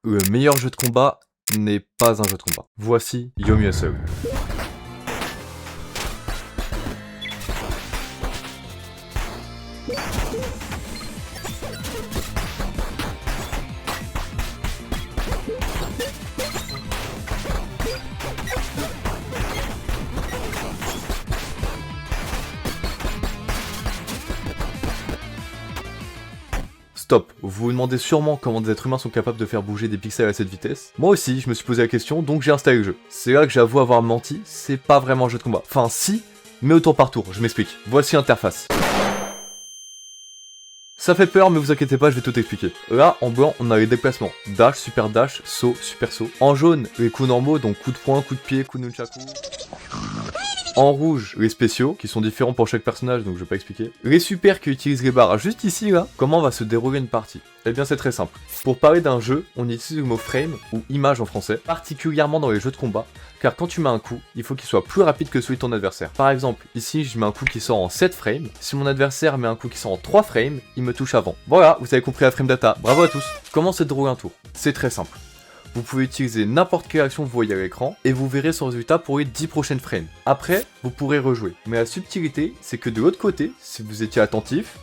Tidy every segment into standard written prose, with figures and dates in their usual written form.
Le meilleur jeu de combat n'est pas un jeu de combat. Voici Yomi Hustle. Stop, vous vous demandez sûrement comment des êtres humains sont capables de faire bouger des pixels à cette vitesse. Moi aussi, je me suis posé la question, donc j'ai installé le jeu. C'est là que j'avoue avoir menti, c'est pas vraiment un jeu de combat. Enfin si, mais au tour par tour, je m'explique. Voici l'interface. Ça fait peur, mais vous inquiétez pas, je vais tout expliquer. Là, en blanc, on a les déplacements. Dash, super dash, saut, super saut. En jaune, les coups normaux, donc coup de poing, coup de pied, coup de nunchaku. En rouge, les spéciaux, qui sont différents pour chaque personnage, donc je vais pas expliquer. Les super qui utilisent les barres. Juste ici, là, comment va se dérouler une partie? Eh bien, c'est très simple. Pour parler d'un jeu, on utilise le mot frame, ou image en français, particulièrement dans les jeux de combat, car quand tu mets un coup, il faut qu'il soit plus rapide que celui de ton adversaire. Par exemple, ici, je mets un coup qui sort en 7 frames. Si mon adversaire met un coup qui sort en 3 frames, il me touche avant. Voilà, vous avez compris la frame data. Bravo à tous. Comment se déroule un tour? C'est très simple. Vous pouvez utiliser n'importe quelle action que vous voyez à l'écran, et vous verrez son résultat pour les 10 prochaines frames. Après, vous pourrez rejouer. Mais la subtilité, c'est que de l'autre côté, si vous étiez attentif,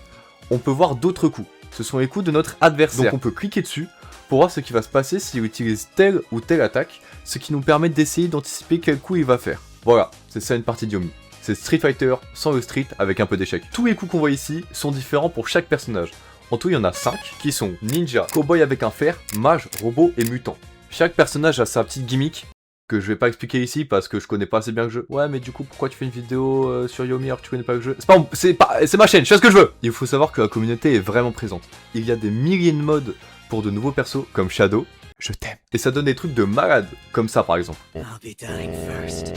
on peut voir d'autres coups. Ce sont les coups de notre adversaire. Donc on peut cliquer dessus pour voir ce qui va se passer s'il utilise telle ou telle attaque, ce qui nous permet d'essayer d'anticiper quel coup il va faire. Voilà, c'est ça une partie de Yomi. C'est Street Fighter sans le street avec un peu d'échec. Tous les coups qu'on voit ici sont différents pour chaque personnage. En tout, il y en a 5 qui sont ninja, cowboy avec un fer, mage, robot et mutant. Chaque personnage a sa petite gimmick, que je vais pas expliquer ici parce que je connais pas assez bien le jeu. Ouais, mais du coup, pourquoi tu fais une vidéo sur Yomi alors que tu connais pas le jeu? C'est ma chaîne, je fais ce que je veux! Il faut savoir que la communauté est vraiment présente. Il y a des milliers de modes pour de nouveaux persos, comme Shadow. Je t'aime. Et ça donne des trucs de malade, comme ça par exemple. I'll be dying first.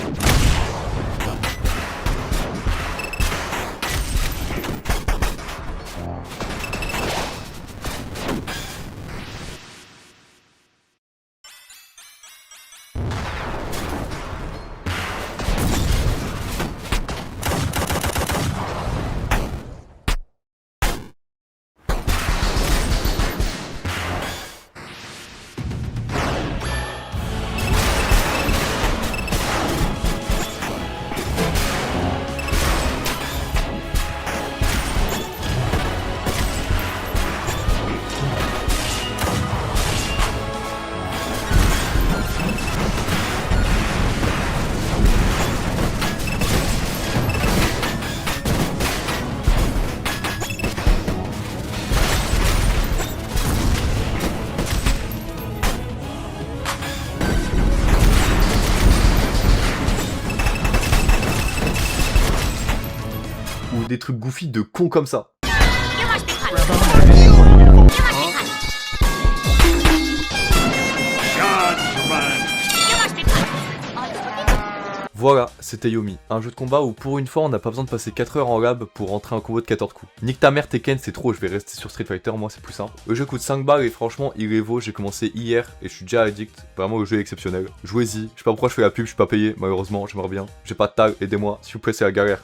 Ou des trucs goofy de cons comme ça. Voilà, c'était Yomi, un jeu de combat où pour une fois on n'a pas besoin de passer 4 heures en lab pour rentrer un combo de 14 coups. Nique ta mère Tekken, c'est trop, je vais rester sur Street Fighter, moi c'est plus simple. Le jeu coûte 5 balles et franchement il est vaut, j'ai commencé hier et je suis déjà addict, vraiment le jeu est exceptionnel. Jouez-y, je sais pas pourquoi je fais la pub, je suis pas payé, malheureusement, j'aimerais bien. J'ai pas de tag, aidez-moi, s'il vous plaît c'est la galère.